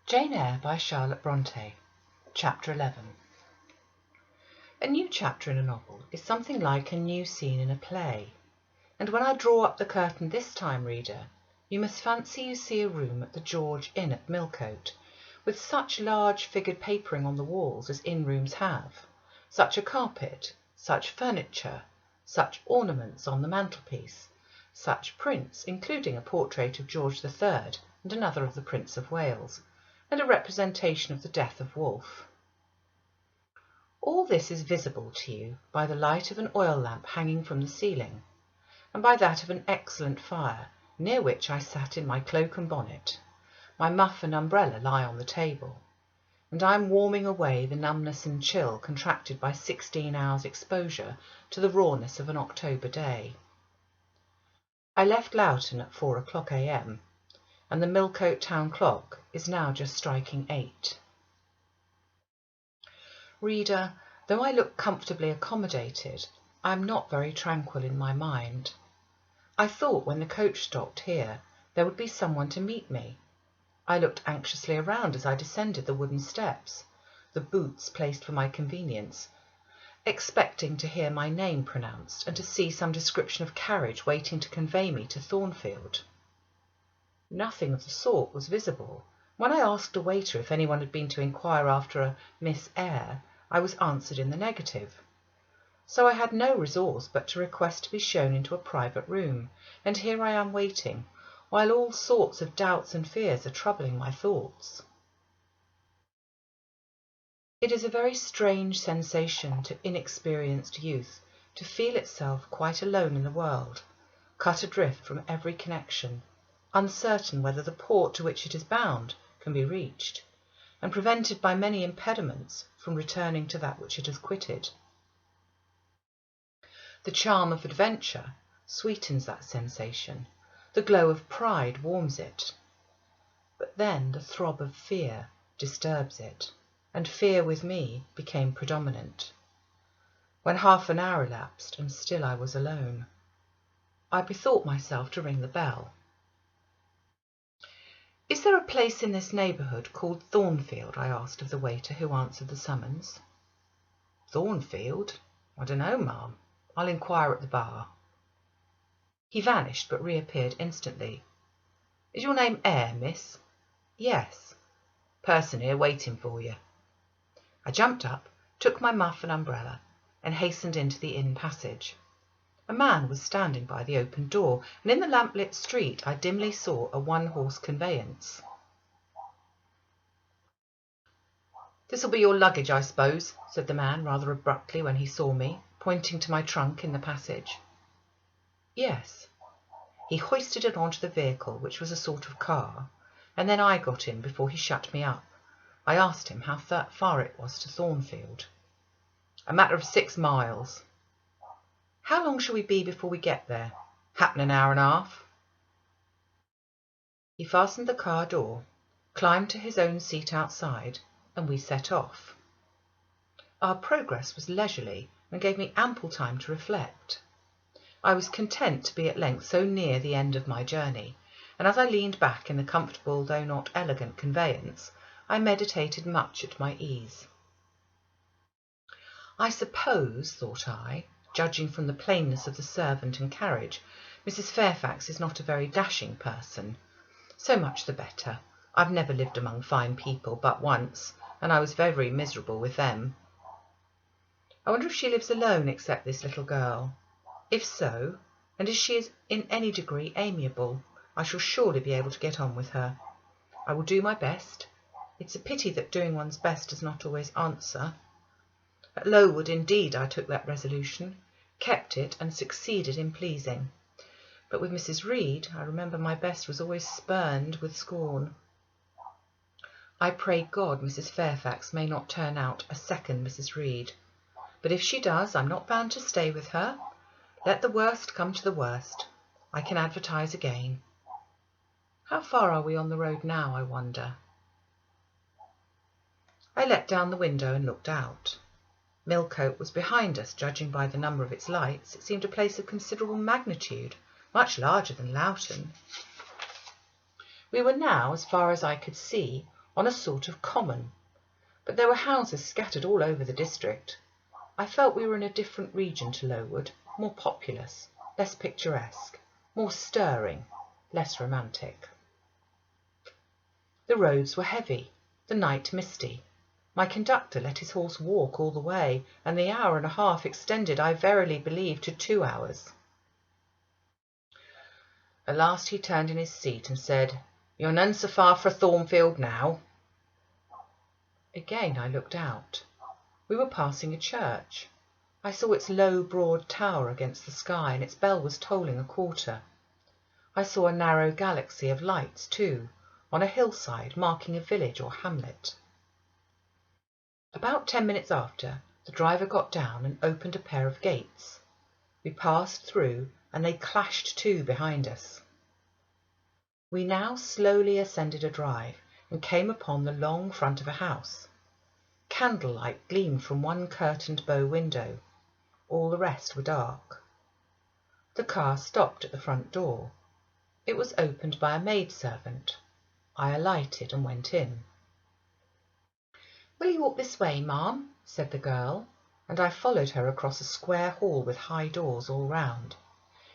Jane Eyre by Charlotte Brontë. Chapter 11. A new chapter in a novel is something like a new scene in a play, and when I draw up the curtain this time, reader, you must fancy you see a room at the George Inn at Millcote, with such large figured papering on the walls as inn-rooms have, such a carpet, such furniture, such ornaments on the mantelpiece, such prints, including a portrait of George III and another of the Prince of Wales, and a representation of the death of Wolfe. All this is visible to you by the light of an oil lamp hanging from the ceiling, and by that of an excellent fire, near which I sat in my cloak and bonnet. My muff and umbrella lie on the table, and I am warming away the numbness and chill contracted by 16 hours' exposure to the rawness of an October day. I left Loughton at 4 o'clock a.m., and the Millcote town clock is now just striking 8. Reader, though I look comfortably accommodated, I am not very tranquil in my mind. I thought when the coach stopped here there would be someone to meet me. I looked anxiously around as I descended the wooden steps, the boots placed for my convenience, expecting to hear my name pronounced and to see some description of carriage waiting to convey me to Thornfield. Nothing of the sort was visible. When I asked a waiter if anyone had been to inquire after a Miss Eyre, I was answered in the negative. So I had no resource but to request to be shown into a private room, and here I am waiting, while all sorts of doubts and fears are troubling my thoughts. It is a very strange sensation to inexperienced youth to feel itself quite alone in the world, cut adrift from every connection, uncertain whether the port to which it is bound can be reached, and prevented by many impediments from returning to that which it has quitted. The charm of adventure sweetens that sensation, the glow of pride warms it, but then the throb of fear disturbs it, and fear with me became predominant. When half an hour elapsed and still I was alone, I bethought myself to ring the bell. "Is there a place in this neighbourhood called Thornfield?" I asked of the waiter who answered the summons. "Thornfield? I don't know, ma'am. I'll inquire at the bar." He vanished, but reappeared instantly. "Is your name Eyre, miss?" "Yes." "Person here waiting for you." I jumped up, took my muff and umbrella, and hastened into the inn passage. A man was standing by the open door, and in the lamp-lit street I dimly saw a one-horse conveyance. "This'll be your luggage, I suppose," said the man rather abruptly when he saw me, pointing to my trunk in the passage. "Yes." He hoisted it onto the vehicle, which was a sort of car, and then I got in before he shut me up. I asked him how far it was to Thornfield. "A matter of 6 miles. "How long shall we be before we get there?" "Happen an hour and a half." He fastened the car door, climbed to his own seat outside, and we set off. Our progress was leisurely and gave me ample time to reflect. I was content to be at length so near the end of my journey, and as I leaned back in the comfortable though not elegant conveyance, I meditated much at my ease. I suppose, thought I, judging from the plainness of the servant and carriage, Mrs Fairfax is not a very dashing person. So much the better. I've never lived among fine people but once, and I was very miserable with them. I wonder if she lives alone except this little girl. If so, and if she is in any degree amiable, I shall surely be able to get on with her. I will do my best. It's a pity that doing one's best does not always answer. At Lowood, indeed, I took that resolution, kept it, and succeeded in pleasing. But with Mrs Reed, I remember my best was always spurned with scorn. I pray God Mrs Fairfax may not turn out a second Mrs Reed. But if she does, I'm not bound to stay with her. Let the worst come to the worst. I can advertise again. How far are we on the road now, I wonder? I let down the window and looked out. Millcote was behind us, judging by the number of its lights. It seemed a place of considerable magnitude, much larger than Loughton. We were now, as far as I could see, on a sort of common, but there were houses scattered all over the district. I felt we were in a different region to Lowood, more populous, less picturesque, more stirring, less romantic. The roads were heavy, the night misty. My conductor let his horse walk all the way, and the hour and a half extended, I verily believe, to 2 hours. At last he turned in his seat and said, "You're none so far fra Thornfield now." Again I looked out. We were passing a church. I saw its low, broad tower against the sky, and its bell was tolling a quarter. I saw a narrow galaxy of lights, too, on a hillside marking a village or hamlet. About 10 minutes after, the driver got down and opened a pair of gates. We passed through, and they clashed to behind us. We now slowly ascended a drive and came upon the long front of a house. Candlelight gleamed from one curtained bow window. All the rest were dark. The car stopped at the front door. It was opened by a maidservant. I alighted and went in. "Will you walk this way, ma'am?" said the girl, and I followed her across a square hall with high doors all round.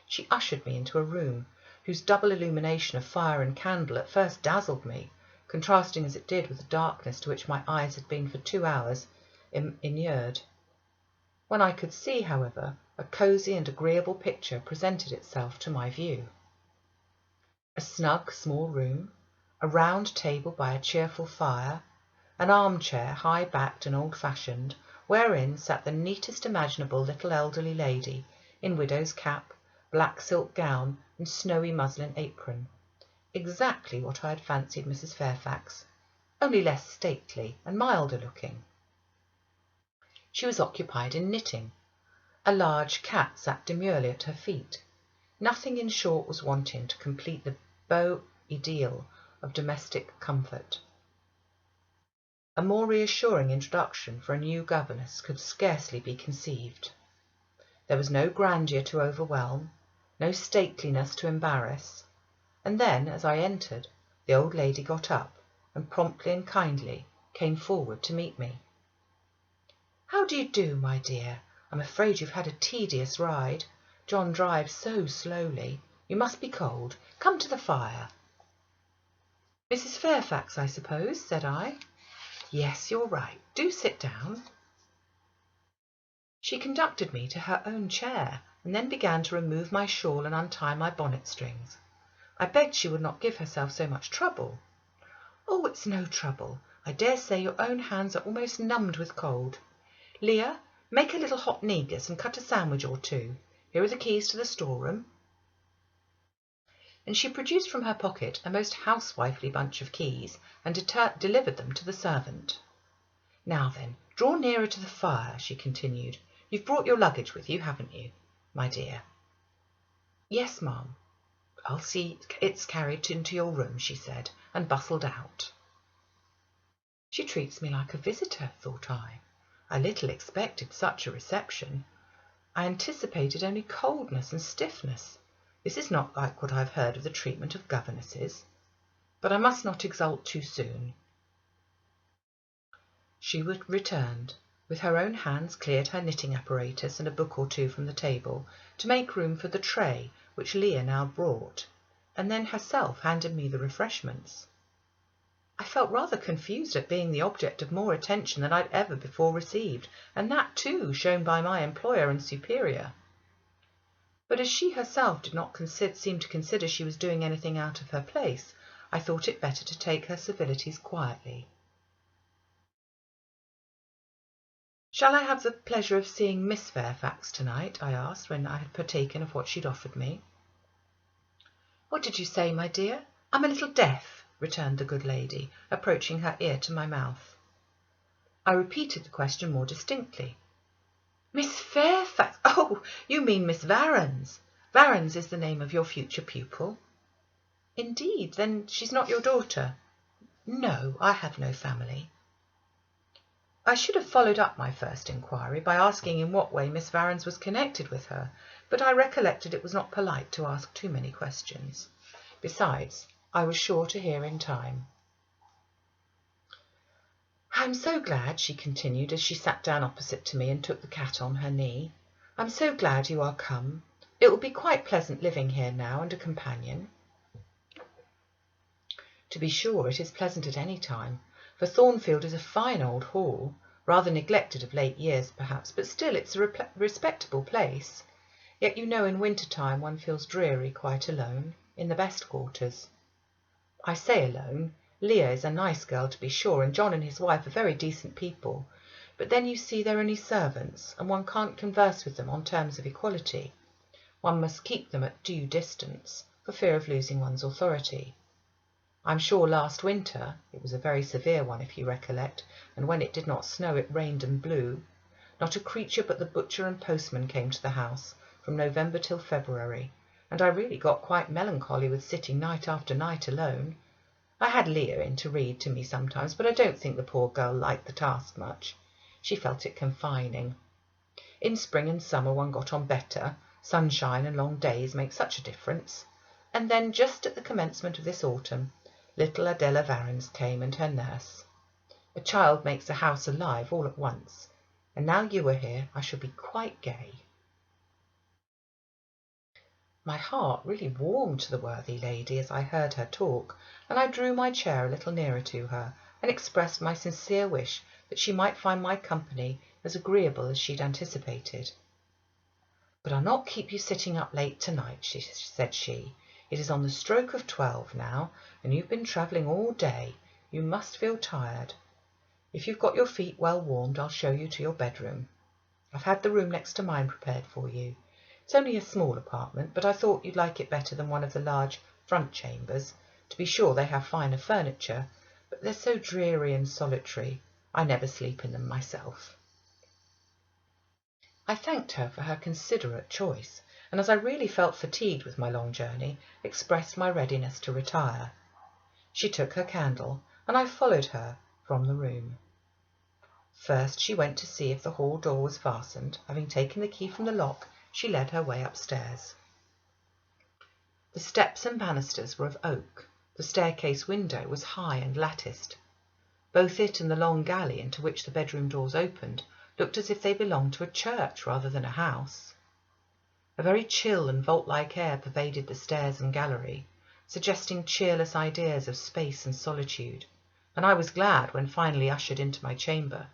She ushered me into a room whose double illumination of fire and candle at first dazzled me, contrasting as it did with the darkness to which my eyes had been for 2 hours inured. When I could see, however, a cosy and agreeable picture presented itself to my view. A snug small room, a round table by a cheerful fire, an armchair high-backed and old-fashioned, wherein sat the neatest imaginable little elderly lady, in widow's cap, black silk gown, and snowy muslin apron. Exactly what I had fancied Mrs Fairfax, only less stately and milder looking. She was occupied in knitting. A large cat sat demurely at her feet. Nothing, in short, was wanting to complete the beau ideal of domestic comfort. A more reassuring introduction for a new governess could scarcely be conceived. There was no grandeur to overwhelm, no stateliness to embarrass, and then, as I entered, the old lady got up and promptly and kindly came forward to meet me. "How do you do, my dear? I'm afraid you've had a tedious ride. John drives so slowly. You must be cold. Come to the fire." "Mrs Fairfax, I suppose?" said I. "Yes, you're right. Do sit down." She conducted me to her own chair, and then began to remove my shawl and untie my bonnet strings. I begged she would not give herself so much trouble. "Oh, it's no trouble. I dare say your own hands are almost numbed with cold. Leah, make a little hot negus and cut a sandwich or two. Here are the keys to the storeroom." And she produced from her pocket a most housewifely bunch of keys and delivered them to the servant. "Now then, draw nearer to the fire," she continued. "You've brought your luggage with you, haven't you, my dear?" "Yes, ma'am." "I'll see it's carried into your room," she said, and bustled out. She treats me like a visitor, thought I. I little expected such a reception. I anticipated only coldness and stiffness. This is not like what I have heard of the treatment of governesses. But I must not exult too soon. She returned. With her own hands cleared her knitting apparatus and a book or two from the table, to make room for the tray which Leah now brought, and then herself handed me the refreshments. I felt rather confused at being the object of more attention than I'd ever before received, and that too shown by my employer and superior. But as she herself did not seem to consider she was doing anything out of her place, I thought it better to take her civilities quietly. "Shall I have the pleasure of seeing Miss Fairfax tonight?" I asked, when I had partaken of what she'd offered me. "What did you say, my dear? I'm a little deaf," returned the good lady, approaching her ear to my mouth. I repeated the question more distinctly. "Miss Fairfax? Oh, you mean Miss Varens. Varens is the name of your future pupil." "Indeed? Then she's not your daughter?" "No, I have no family." I should have followed up my first inquiry by asking in what way Miss Varens was connected with her, but I recollected it was not polite to ask too many questions. Besides, I was sure to hear in time. I'm so glad, she continued, as she sat down opposite to me and took the cat on her knee. I'm so glad you are come. It will be quite pleasant living here now, and a companion. To be sure, it is pleasant at any time, for Thornfield is a fine old hall, rather neglected of late years perhaps, but still it's a respectable place. Yet you know in winter time one feels dreary quite alone, in the best quarters. I say alone. Leah is a nice girl to be sure, and John and his wife are very decent people, but then you see they're only servants, and one can't converse with them on terms of equality. One must keep them at due distance, for fear of losing one's authority. I'm sure last winter, it was a very severe one if you recollect, and when it did not snow it rained and blew, not a creature but the butcher and postman came to the house, from November till February, and I really got quite melancholy with sitting night after night alone. I had Leah in to read to me sometimes, but I don't think the poor girl liked the task much. She felt it confining. In spring and summer one got on better. Sunshine and long days make such a difference. And then, just at the commencement of this autumn, little Adele Varens came and her nurse. A child makes a house alive all at once, and now you are here I shall be quite gay. My heart really warmed to the worthy lady as I heard her talk, and I drew my chair a little nearer to her, and expressed my sincere wish that she might find my company as agreeable as she'd anticipated. "But I'll not keep you sitting up late tonight," said she. "It is on the stroke of 12 now, and you've been travelling all day. You must feel tired. If you've got your feet well warmed, I'll show you to your bedroom. I've had the room next to mine prepared for you. It's only a small apartment, but I thought you'd like it better than one of the large front chambers. To be sure, they have finer furniture, but they're so dreary and solitary. I never sleep in them myself." I thanked her for her considerate choice, and as I really felt fatigued with my long journey, expressed my readiness to retire. She took her candle, and I followed her from the room. First she went to see if the hall door was fastened. Having taken the key from the lock, she led her way upstairs. The steps and banisters were of oak. The staircase window was high and latticed. Both it and the long gallery into which the bedroom doors opened looked as if they belonged to a church rather than a house. A very chill and vault-like air pervaded the stairs and gallery, suggesting cheerless ideas of space and solitude, and I was glad, when finally ushered into my chamber,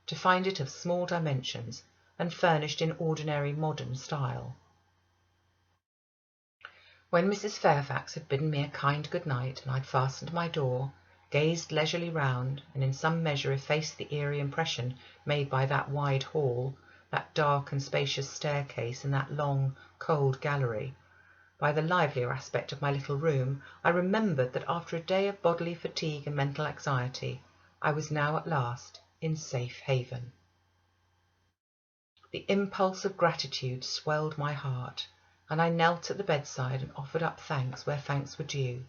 to find it of small dimensions and furnished in ordinary modern style. When Mrs Fairfax had bidden me a kind good night, and I'd fastened my door, gazed leisurely round, and in some measure effaced the eerie impression made by that wide hall, that dark and spacious staircase, and that long, cold gallery, by the livelier aspect of my little room, I remembered that after a day of bodily fatigue and mental anxiety, I was now at last in safe haven. The impulse of gratitude swelled my heart, and I knelt at the bedside and offered up thanks where thanks were due,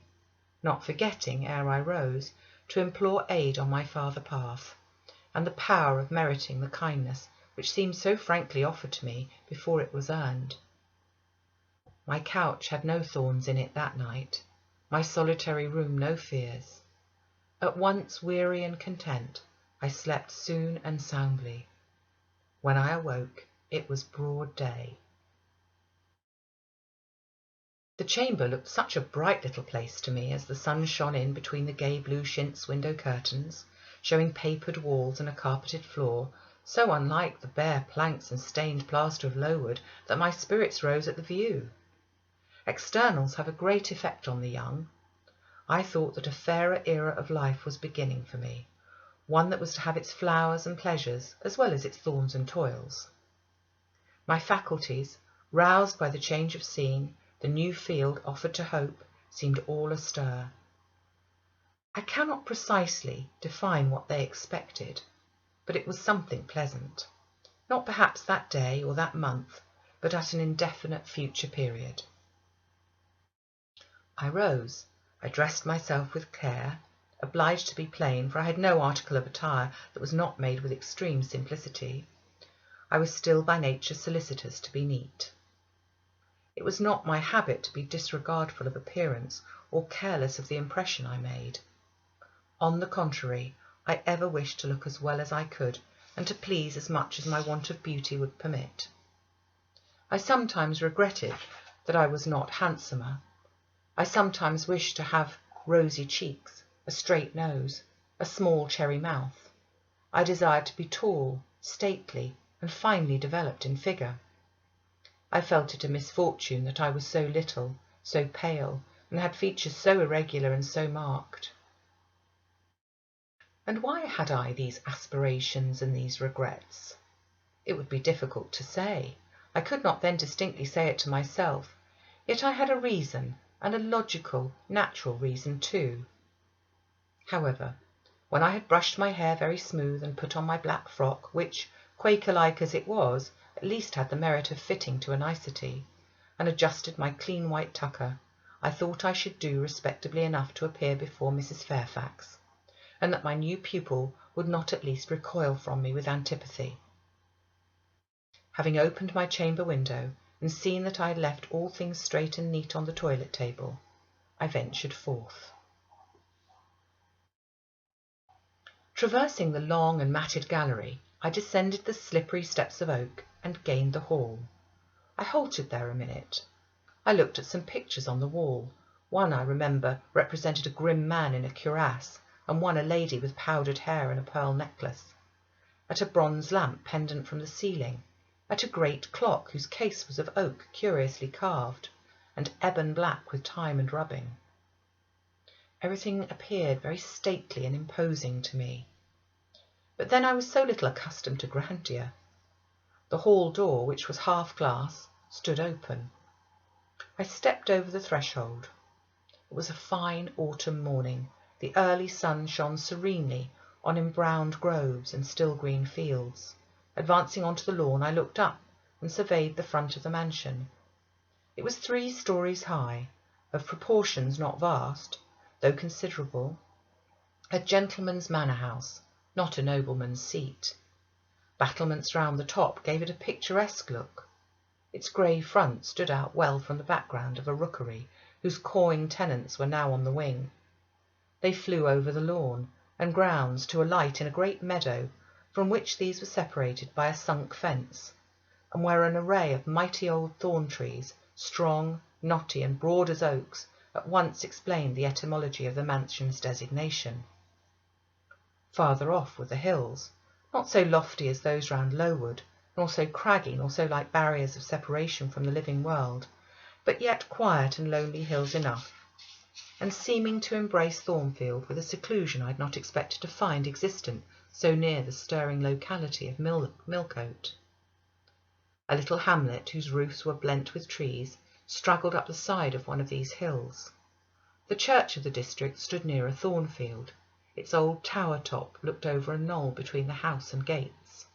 not forgetting, ere I rose, to implore aid on my farther path, and the power of meriting the kindness which seemed so frankly offered to me before it was earned. My couch had no thorns in it that night, my solitary room no fears. At once weary and content, I slept soon and soundly. When I awoke, it was broad day. The chamber looked such a bright little place to me as the sun shone in between the gay blue chintz window curtains, showing papered walls and a carpeted floor, so unlike the bare planks and stained plaster of Lowood that my spirits rose at the view. Externals have a great effect on the young. I thought that a fairer era of life was beginning for me, one that was to have its flowers and pleasures as well as its thorns and toils. My faculties, roused by the change of scene, the new field offered to hope, seemed all astir. I cannot precisely define what they expected, but it was something pleasant, not perhaps that day or that month, but at an indefinite future period. I rose. I dressed myself with care, obliged to be plain, for I had no article of attire that was not made with extreme simplicity. I was still by nature solicitous to be neat. It was not my habit to be disregardful of appearance or careless of the impression I made. On the contrary, I ever wished to look as well as I could, and to please as much as my want of beauty would permit. I sometimes regretted that I was not handsomer. I sometimes wished to have rosy cheeks, a straight nose, a small cherry mouth. I desired to be tall, stately, and finely developed in figure. I felt it a misfortune that I was so little, so pale, and had features so irregular and so marked. And why had I these aspirations and these regrets? It would be difficult to say. I could not then distinctly say it to myself, yet I had a reason, and a logical, natural reason too. However, when I had brushed my hair very smooth and put on my black frock, which, Quaker-like as it was, at least had the merit of fitting to a nicety, and adjusted my clean white tucker, I thought I should do respectably enough to appear before Mrs Fairfax, and that my new pupil would not at least recoil from me with antipathy. Having opened my chamber window, and seen that I had left all things straight and neat on the toilet table, I ventured forth. Traversing the long and matted gallery, I descended the slippery steps of oak and gained the hall. I halted there a minute. I looked at some pictures on the wall. One, I remember, represented a grim man in a cuirass, and one a lady with powdered hair and a pearl necklace. At a bronze lamp pendant from the ceiling, at a great clock whose case was of oak curiously carved, and ebon black with time and rubbing. Everything appeared very stately and imposing to me. But then I was so little accustomed to grandeur. The hall door, which was half glass, stood open. I stepped over the threshold. It was a fine autumn morning. The early sun shone serenely on embrowned groves and still green fields. Advancing onto the lawn, I looked up and surveyed the front of the mansion. It was 3 stories high, of proportions not vast, though considerable. A gentleman's manor house, not a nobleman's seat. Battlements round the top gave it a picturesque look. Its grey front stood out well from the background of a rookery whose cawing tenants were now on the wing. They flew over the lawn and grounds to alight in a great meadow from which these were separated by a sunk fence, and where an array of mighty old thorn trees, strong, knotty, and broad as oaks, at once explained the etymology of the mansion's designation. Farther off were the hills, not so lofty as those round Lowood, nor so craggy, nor so like barriers of separation from the living world, but yet quiet and lonely hills enough, and seeming to embrace Thornfield with a seclusion I had not expected to find existent so near the stirring locality of Millcote. A little hamlet, whose roofs were blent with trees, straggled up the side of one of these hills. The church of the district stood near a Thornfield. Its old tower top looked over a knoll between the house and gates.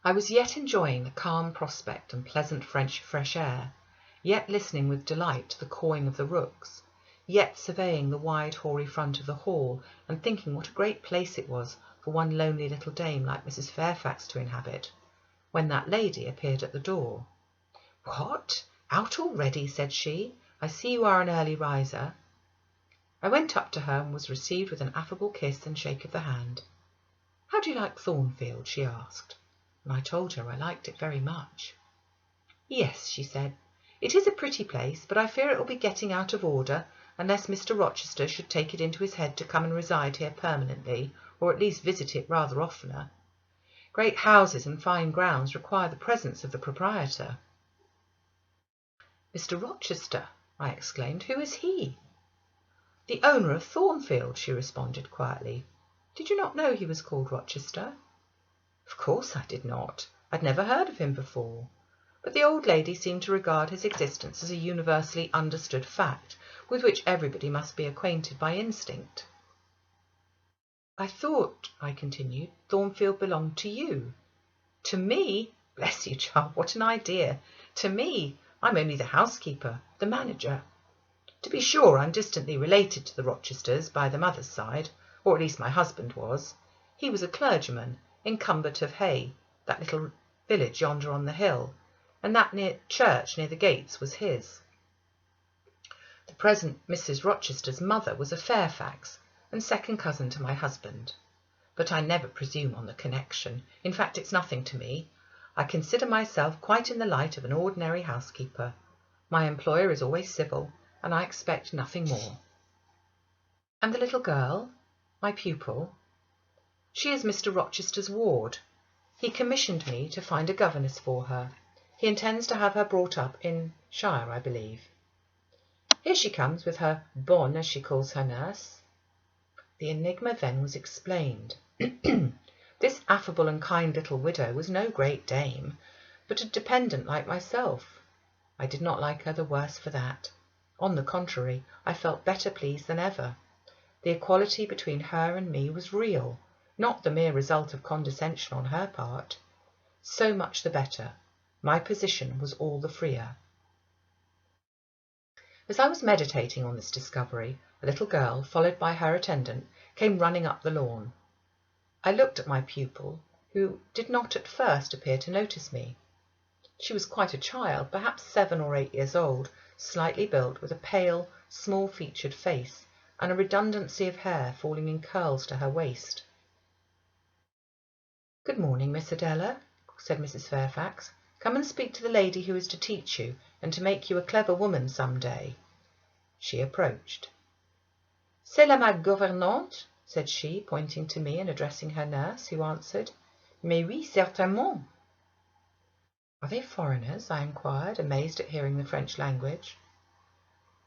I was yet enjoying the calm prospect and pleasant fresh air, yet listening with delight to the cawing of the rooks, yet surveying the wide hoary front of the hall and thinking what a great place it was for one lonely little dame like Mrs Fairfax to inhabit, when that lady appeared at the door. "What, out already?" said she. "I see you are an early riser." I went up to her and was received with an affable kiss and shake of the hand. "How do you like Thornfield?" she asked, and I told her I liked it very much. "Yes," she said, "it is a pretty place, but I fear it will be getting out of order unless Mr Rochester should take it into his head to come and reside here permanently, or at least visit it rather oftener. Great houses and fine grounds require the presence of the proprietor." "Mr Rochester!" I exclaimed. "Who is he?" "The owner of Thornfield," she responded quietly. "Did you not know he was called Rochester?" Of course I did not. I'd never heard of him before. But the old lady seemed to regard his existence as a universally understood fact, with which everybody must be acquainted by instinct. "I thought," I continued, "Thornfield belonged to you." "To me? Bless you, child, what an idea! To me? I'm only the housekeeper, the manager. To be sure, I'm distantly related to the Rochesters by the mother's side, or at least my husband was. He was a clergyman, in Cumbert of Hay, that little village yonder on the hill, and that church near the gates was his. The present Mrs Rochester's mother was a Fairfax, and second cousin to my husband. But I never presume on the connection. In fact, it's nothing to me. I consider myself quite in the light of an ordinary housekeeper. My employer is always civil, and I expect nothing more." "And the little girl, my pupil?" "She is Mr Rochester's ward. He commissioned me to find a governess for her. He intends to have her brought up in Shire, I believe. Here she comes with her bonne, as she calls her nurse." The enigma then was explained. This affable and kind little widow was no great dame, but a dependent like myself. I did not like her the worse for that. On the contrary, I felt better pleased than ever. The equality between her and me was real, not the mere result of condescension on her part. So much the better. My position was all the freer. As I was meditating on this discovery, a little girl, followed by her attendant, came running up the lawn. I looked at my pupil, who did not at first appear to notice me. She was quite a child, perhaps 7 or 8 years old, slightly built, with a pale, small-featured face, and a redundancy of hair falling in curls to her waist. "Good morning, Miss Adela," said Mrs Fairfax. "Come and speak to the lady who is to teach you, and to make you a clever woman some day." She approached. "C'est là ma gouvernante?" said she, pointing to me and addressing her nurse, who answered, "Mais oui, certainement." "Are they foreigners?" I inquired, amazed at hearing the French language.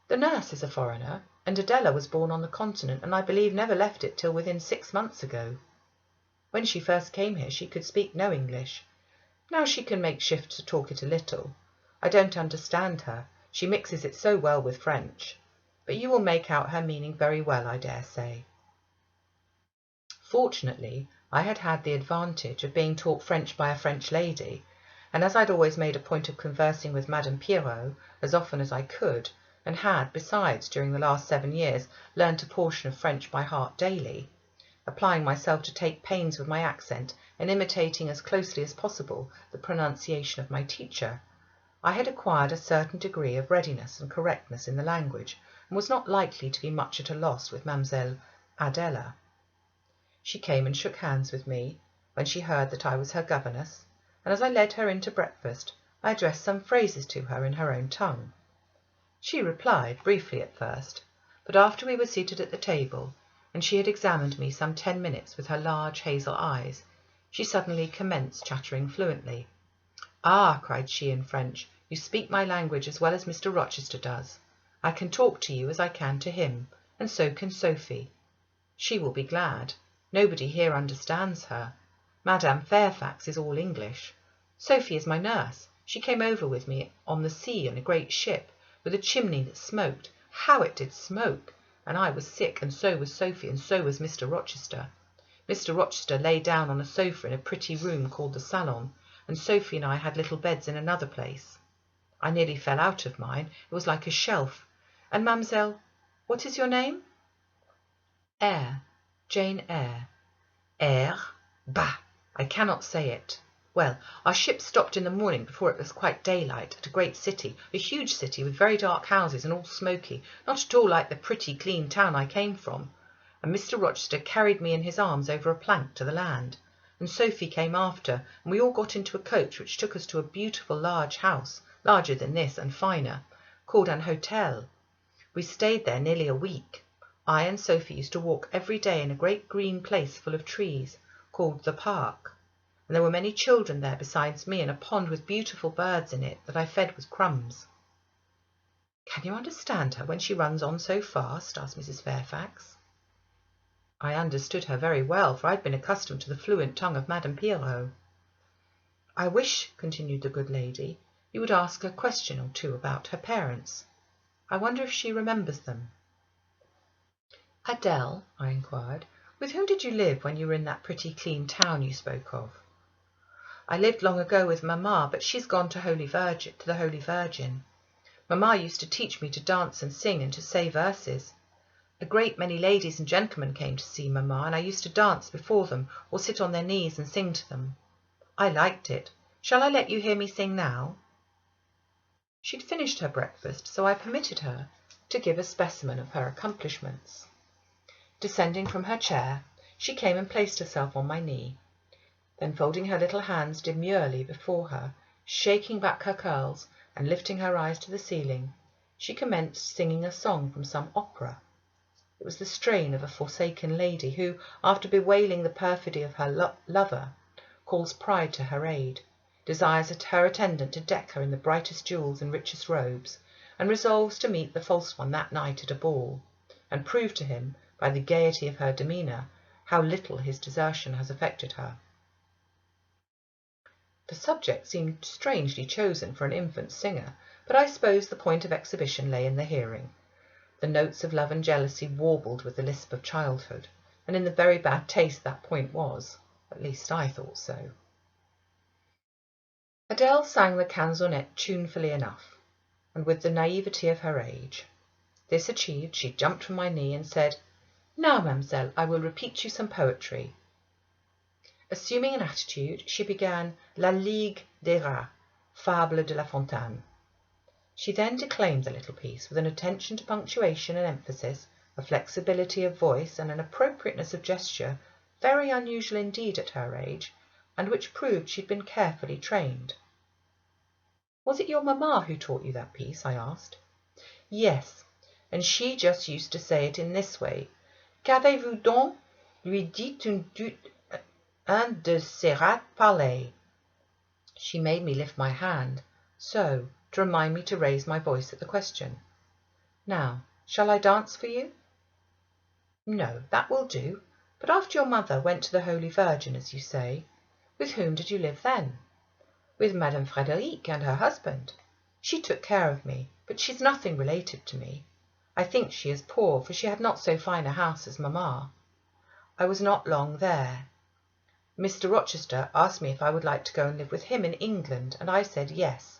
"The nurse is a foreigner, and Adela was born on the continent, and I believe never left it till within 6 months ago. When she first came here she could speak no English. Now she can make shift to talk it a little. I don't understand her, she mixes it so well with French, but you will make out her meaning very well, I dare say." Fortunately, I had had the advantage of being taught French by a French lady, and as I'd always made a point of conversing with Madame Pirot as often as I could, and had, besides, during the last 7 years, learnt a portion of French by heart daily, applying myself to take pains with my accent and imitating as closely as possible the pronunciation of my teacher, I had acquired a certain degree of readiness and correctness in the language, and was not likely to be much at a loss with Mademoiselle Adela. She came and shook hands with me when she heard that I was her governess, and as I led her in to breakfast, I addressed some phrases to her in her own tongue. She replied briefly at first, but after we were seated at the table, and she had examined me some 10 minutes with her large hazel eyes, she suddenly commenced chattering fluently. "Ah," cried she in French, "you speak my language as well as Mr Rochester does. I can talk to you as I can to him, and so can Sophie. She will be glad. Nobody here understands her. Madame Fairfax is all English. Sophie is my nurse. She came over with me on the sea in a great ship, with a chimney that smoked. How it did smoke! And I was sick, and so was Sophie, and so was Mr Rochester. Mr Rochester lay down on a sofa in a pretty room called the salon, and Sophie and I had little beds in another place. I nearly fell out of mine. It was like a shelf. And Mademoiselle, what is your name?" "Eyre. Jane Eyre." "Eyre? Bah! I cannot say it. Well, our ship stopped in the morning before it was quite daylight, at a great city, a huge city with very dark houses and all smoky, not at all like the pretty clean town I came from, and Mr Rochester carried me in his arms over a plank to the land, and Sophie came after, and we all got into a coach which took us to a beautiful large house, larger than this and finer, called an hotel. We stayed there nearly a week. I and Sophie used to walk every day in a great green place full of trees, called the park, and there were many children there besides me, and a pond with beautiful birds in it that I fed with crumbs." "Can you understand her when she runs on so fast?" asked Mrs Fairfax. I understood her very well, for I had been accustomed to the fluent tongue of Madame Pirot. "I wish," continued the good lady, "you would ask a question or two about her parents. I wonder if she remembers them." "Adele," I inquired, "with whom did you live when you were in that pretty clean town you spoke of?" "I lived long ago with Mamma, but she's gone to the Holy Virgin. Mamma used to teach me to dance and sing and to say verses. A great many ladies and gentlemen came to see Mamma, and I used to dance before them or sit on their knees and sing to them. I liked it. Shall I let you hear me sing now?" She'd finished her breakfast, so I permitted her to give a specimen of her accomplishments. Descending from her chair, she came and placed herself on my knee. Then folding her little hands demurely before her, shaking back her curls and lifting her eyes to the ceiling, she commenced singing a song from some opera. It was the strain of a forsaken lady who, after bewailing the perfidy of her lover, calls pride to her aid, desires her attendant to deck her in the brightest jewels and richest robes, and resolves to meet the false one that night at a ball, and prove to him, by the gaiety of her demeanour, how little his desertion has affected her. The subject seemed strangely chosen for an infant singer, but I suppose the point of exhibition lay in the hearing. The notes of love and jealousy warbled with the lisp of childhood, and in the very bad taste that point was. At least I thought so. Adele sang the canzonette tunefully enough, and with the naivety of her age. This achieved, she jumped from my knee and said, "Now, mademoiselle, I will repeat you some poetry." Assuming an attitude, she began La Ligue des Rats, Fable de La Fontaine. She then declaimed the little piece with an attention to punctuation and emphasis, a flexibility of voice and an appropriateness of gesture very unusual indeed at her age, and which proved she'd been carefully trained. "Was it your mamma who taught you that piece?" I asked. "Yes, and she just used to say it in this way. Qu'avez-vous donc? Lui dit un de ces rats parler." She made me lift my hand, so, to remind me to raise my voice at the question. "Now, shall I dance for you?" "No, that will do. But after your mother went to the Holy Virgin, as you say, with whom did you live then?" "With Madame Frédéric and her husband. She took care of me, but she's nothing related to me. I think she is poor, for she had not so fine a house as mamma. I was not long there. Mr Rochester asked me if I would like to go and live with him in England, and I said yes,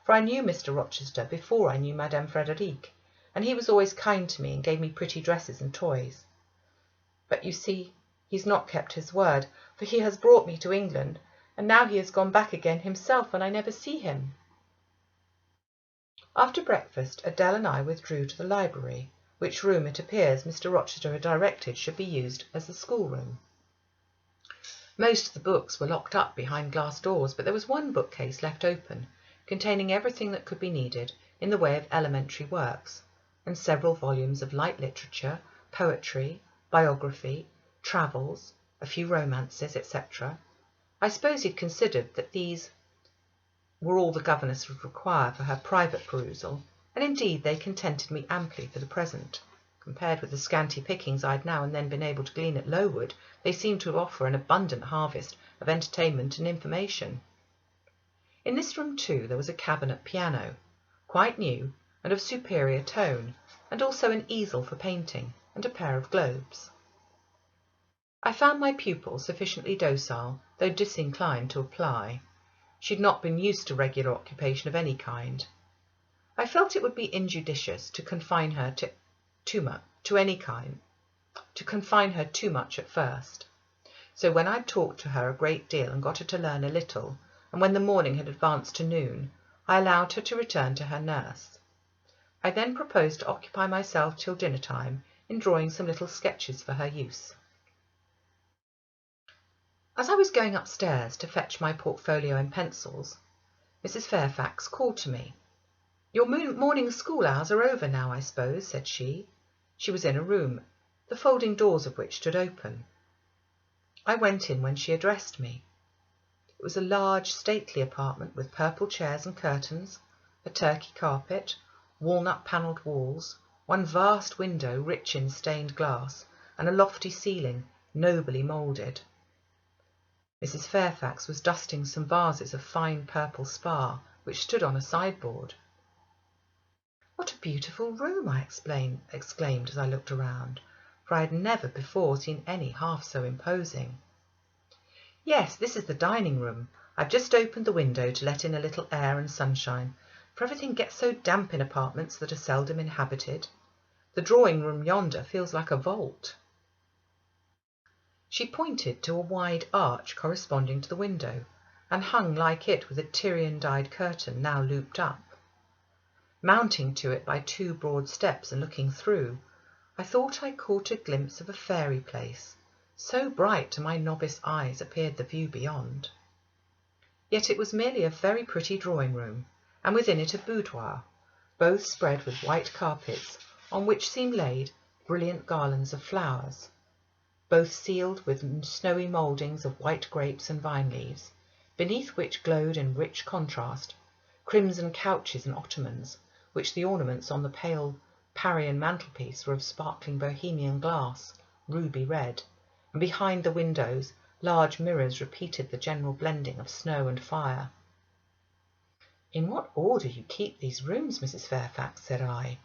for I knew Mr Rochester before I knew Madame Frédéric, and he was always kind to me and gave me pretty dresses and toys. But you see, he's not kept his word, for he has brought me to England, and now he has gone back again himself, and I never see him." After breakfast, Adele and I withdrew to the library, which room it appears Mr Rochester had directed should be used as the schoolroom. Most of the books were locked up behind glass doors, but there was one bookcase left open, containing everything that could be needed in the way of elementary works, and several volumes of light literature, poetry, biography, travels, a few romances, etc. I suppose he'd considered that these were all the governess would require for her private perusal, and indeed they contented me amply for the present. Compared with the scanty pickings I had now and then been able to glean at Lowood, they seemed to offer an abundant harvest of entertainment and information. In this room, too, there was a cabinet piano, quite new and of superior tone, and also an easel for painting, and a pair of globes. I found my pupil sufficiently docile, though disinclined to apply. She had not been used to regular occupation of any kind. I felt it would be injudicious to confine her too much at first. So when I talked to her a great deal and got her to learn a little, and when the morning had advanced to noon, I allowed her to return to her nurse. I then proposed to occupy myself till dinner time in drawing some little sketches for her use. As I was going upstairs to fetch my portfolio and pencils, Mrs Fairfax called to me. "Your morning school hours are over now, I suppose," said she. She was in a room, the folding doors of which stood open. I went in when she addressed me. It was a large, stately apartment with purple chairs and curtains, a Turkey carpet, walnut-panelled walls, one vast window rich in stained glass, and a lofty ceiling, nobly moulded. Mrs Fairfax was dusting some vases of fine purple spar, which stood on a sideboard. "What a beautiful room!" I exclaimed as I looked around, for I had never before seen any half so imposing. "Yes, this is the dining room. I've just opened the window to let in a little air and sunshine, for everything gets so damp in apartments that are seldom inhabited. The drawing-room yonder feels like a vault." She pointed to a wide arch corresponding to the window, and hung like it with a Tyrian-dyed curtain now looped up. Mounting to it by two broad steps and looking through, I thought I caught a glimpse of a fairy place, so bright to my novice eyes appeared the view beyond. Yet it was merely a very pretty drawing-room, and within it a boudoir, both spread with white carpets, on which seemed laid brilliant garlands of flowers, both sealed with snowy mouldings of white grapes and vine leaves, beneath which glowed in rich contrast crimson couches and ottomans, which the ornaments on the pale Parian mantelpiece were of sparkling Bohemian glass, ruby red, and behind the windows large mirrors repeated the general blending of snow and fire. "In what order you keep these rooms, Mrs Fairfax," said I.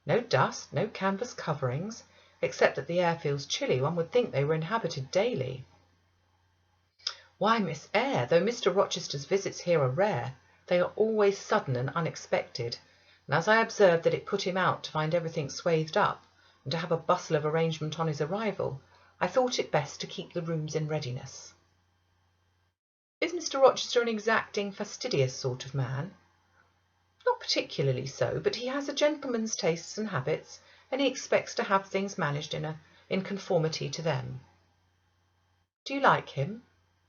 "No dust, no canvas coverings. Except that the air feels chilly, one would think they were inhabited daily." "Why, Miss Eyre, though Mr Rochester's visits here are rare, they are always sudden and unexpected, and as I observed that it put him out to find everything swathed up, and to have a bustle of arrangement on his arrival, I thought it best to keep the rooms in readiness." "Is Mr Rochester an exacting, fastidious sort of man?" "Not particularly so, but he has a gentleman's tastes and habits, and he expects to have things managed in conformity to them." "Do you like him?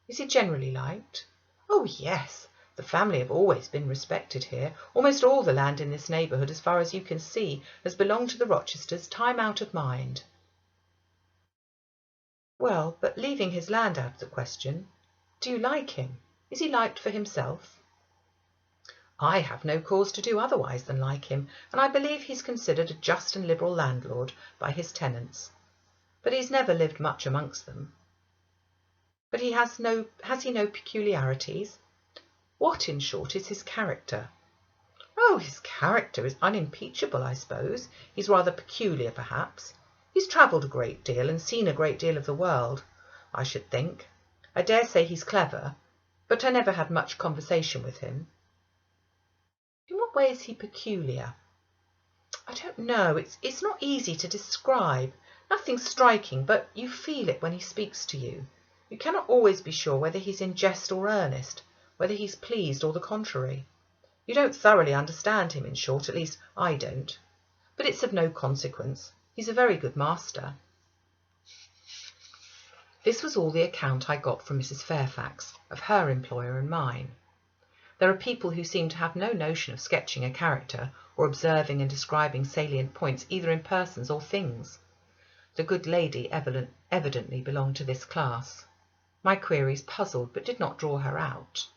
Is he generally liked?" "Oh yes. The family have always been respected here. Almost all the land in this neighbourhood, as far as you can see, has belonged to the Rochesters, time out of mind." "Well, but leaving his land out of the question, do you like him? Is he liked for himself?" "I have no cause to do otherwise than like him, and I believe he's considered a just and liberal landlord by his tenants. But he's never lived much amongst them." "But has he no peculiarities? What, in short, is his character?" "Oh, his character is unimpeachable, I suppose. He's rather peculiar, perhaps. He's travelled a great deal and seen a great deal of the world, I should think. I dare say he's clever, but I never had much conversation with him." "In what way is he peculiar?" "I don't know. It's not easy to describe. Nothing striking, but you feel it when he speaks to you. You cannot always be sure whether he's in jest or earnest, whether he's pleased or the contrary. You don't thoroughly understand him, in short, at least I don't. But it's of no consequence. He's a very good master." This was all the account I got from Mrs Fairfax of her employer and mine. There are people who seem to have no notion of sketching a character or observing and describing salient points either in persons or things. The good lady evidently belonged to this class. My queries puzzled but did not draw her out.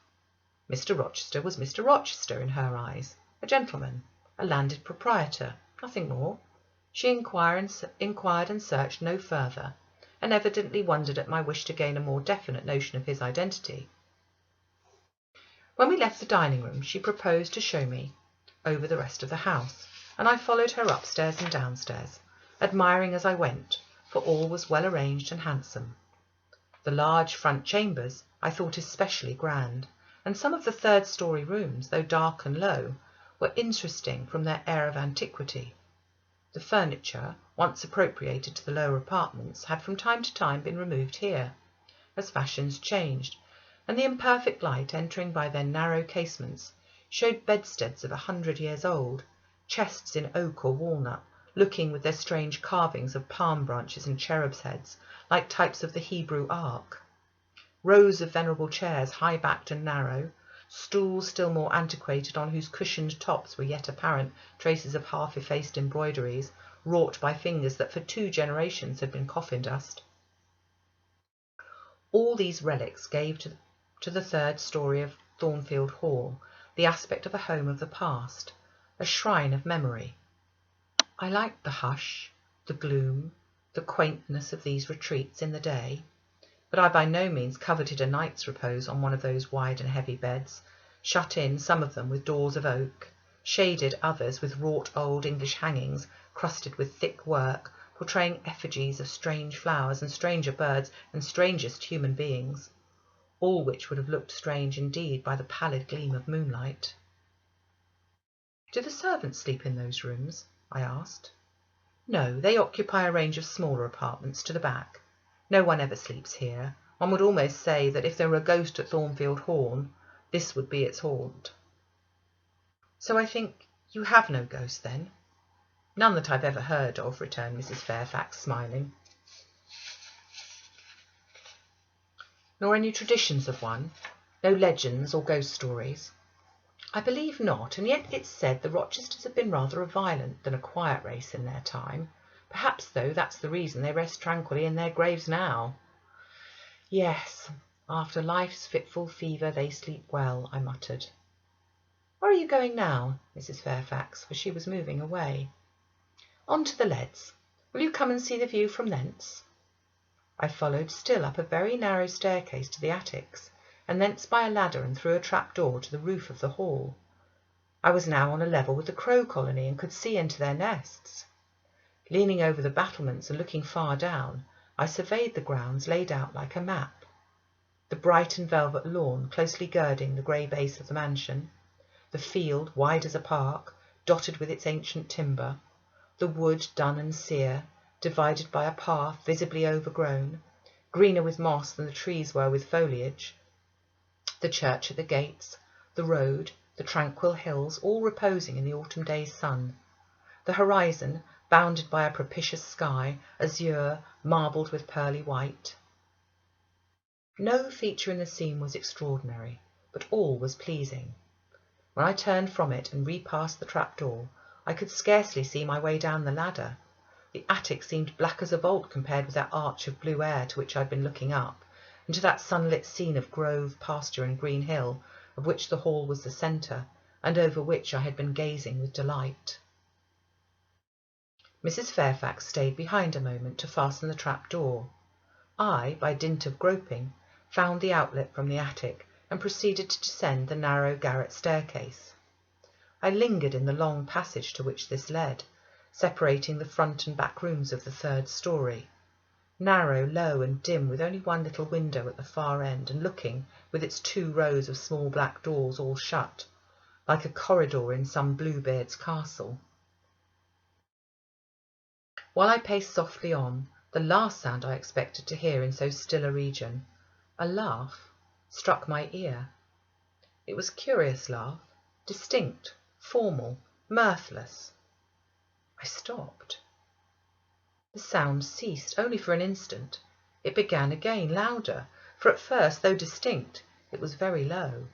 Mr Rochester was Mr Rochester in her eyes, a gentleman, a landed proprietor, nothing more. She inquired and searched no further, and evidently wondered at my wish to gain a more definite notion of his identity. When we left the dining-room, she proposed to show me over the rest of the house, and I followed her upstairs and downstairs, admiring as I went, for all was well arranged and handsome. The large front chambers I thought especially grand, and some of the third-story rooms, though dark and low, were interesting from their air of antiquity. The furniture, once appropriated to the lower apartments, had from time to time been removed here, as fashions changed, and the imperfect light entering by their narrow casements showed bedsteads of 100 years old, chests in oak or walnut, looking with their strange carvings of palm branches and cherubs' heads like types of the Hebrew Ark. Rows of venerable chairs, high-backed and narrow, stools still more antiquated on whose cushioned tops were yet apparent traces of half-effaced embroideries, wrought by fingers that for 2 generations had been coffin dust. All these relics gave to the third story of Thornfield Hall the aspect of a home of the past, a shrine of memory. I liked the hush, the gloom, the quaintness of these retreats in the day, but I by no means coveted a night's repose on one of those wide and heavy beds, shut in, some of them with doors of oak, shaded others with wrought old English hangings crusted with thick work, portraying effigies of strange flowers and stranger birds and strangest human beings, all which would have looked strange indeed by the pallid gleam of moonlight. "Do the servants sleep in those rooms?" I asked. "No, they occupy a range of smaller apartments to the back. No one ever sleeps here. One would almost say that if there were a ghost at Thornfield Hall, this would be its haunt." "So I think you have no ghost, then?" None that I've ever heard of, returned Mrs Fairfax, smiling. Nor any traditions of one? No legends or ghost stories? I believe not, and yet it's said the Rochesters have been rather a violent than a quiet race in their time. Perhaps, though, that's the reason they rest tranquilly in their graves now. Yes, after life's fitful fever they sleep well, I muttered. Where are you going now, Mrs Fairfax? For she was moving away. On to the leads. Will you come and see the view from thence? I followed, still up a very narrow staircase to the attics, and thence by a ladder and through a trap-door to the roof of the hall. I was now on a level with the crow colony and could see into their nests. Leaning over the battlements and looking far down, I surveyed the grounds laid out like a map. The bright and velvet lawn closely girding the grey base of the mansion, the field wide as a park, dotted with its ancient timber, the wood dun and sere, divided by a path visibly overgrown, greener with moss than the trees were with foliage, the church at the gates, the road, the tranquil hills, all reposing in the autumn day's sun, the horizon bounded by a propitious sky, azure, marbled with pearly white. No feature in the scene was extraordinary, but all was pleasing. When I turned from it and repassed the trap-door, I could scarcely see my way down the ladder. The attic seemed black as a vault compared with that arch of blue air to which I had been looking up, and to that sunlit scene of grove, pasture, and green hill, of which the hall was the centre, and over which I had been gazing with delight. Mrs Fairfax stayed behind a moment to fasten the trap-door. I, by dint of groping, found the outlet from the attic, and proceeded to descend the narrow garret staircase. I lingered in the long passage to which this led, separating the front and back rooms of the third story, narrow, low, and dim, with only one little window at the far end, and looking, with its 2 rows of small black doors all shut, like a corridor in some Bluebeard's castle. While I paced softly on, the last sound I expected to hear in so still a region, a laugh, struck my ear. It was a curious laugh, distinct, formal, mirthless. I stopped. The sound ceased only for an instant. It began again, louder, for at first, though distinct, it was very low.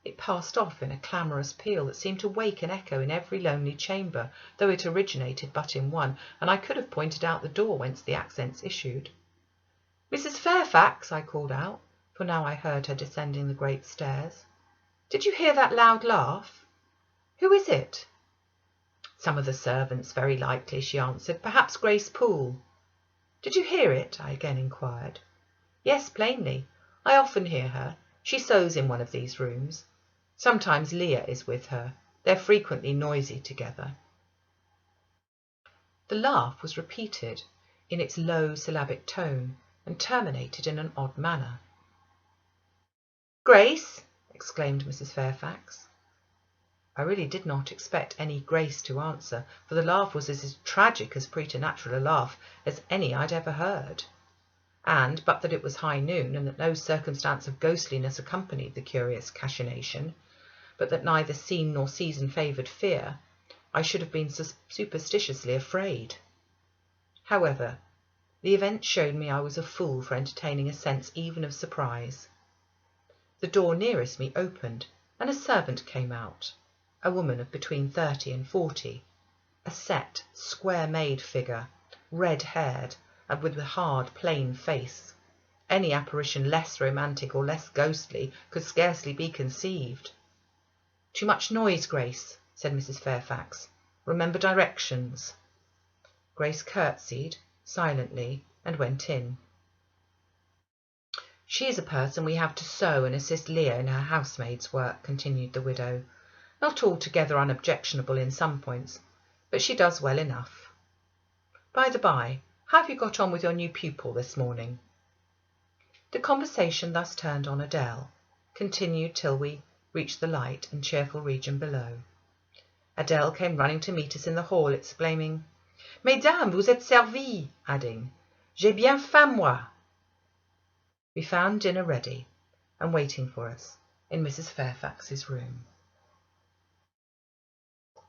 It passed off in a clamorous peal that seemed to wake an echo in every lonely chamber, though it originated but in one, and I could have pointed out the door whence the accents issued. "Mrs Fairfax," I called out, for now I heard her descending the great stairs. "Did you hear that loud laugh? Who is it?" "Some of the servants, very likely," she answered. "Perhaps Grace Poole." "Did you hear it?" I again inquired. "Yes, plainly. I often hear her. She sews in one of these rooms. Sometimes Leah is with her. They're frequently noisy together." The laugh was repeated in its low syllabic tone, and terminated in an odd manner. "Grace!" exclaimed Mrs Fairfax. I really did not expect any Grace to answer, for the laugh was as tragic as preternatural a laugh as any I'd ever heard. And, but that it was high noon, and that no circumstance of ghostliness accompanied the curious cachinnation, but that neither scene nor season favoured fear, I should have been superstitiously afraid. However, the event showed me I was a fool for entertaining a sense even of surprise. The door nearest me opened, and a servant came out, a woman of between 30 and 40, a set, square-made figure, red-haired, and with a hard, plain face. Any apparition less romantic or less ghostly could scarcely be conceived. "Too much noise, Grace," said Mrs Fairfax. "Remember directions." Grace curtsied, silently, and went in. "She is a person we have to sew and assist Leah in her housemaid's work," continued the widow. "Not altogether unobjectionable in some points, but she does well enough. By the by, how have you got on with your new pupil this morning?" The conversation thus turned on Adele, continued till we reached the light and cheerful region below. Adele came running to meet us in the hall, exclaiming, "Mesdames, vous êtes servies," adding, "J'ai bien faim, moi." We found dinner ready and waiting for us in Mrs Fairfax's room.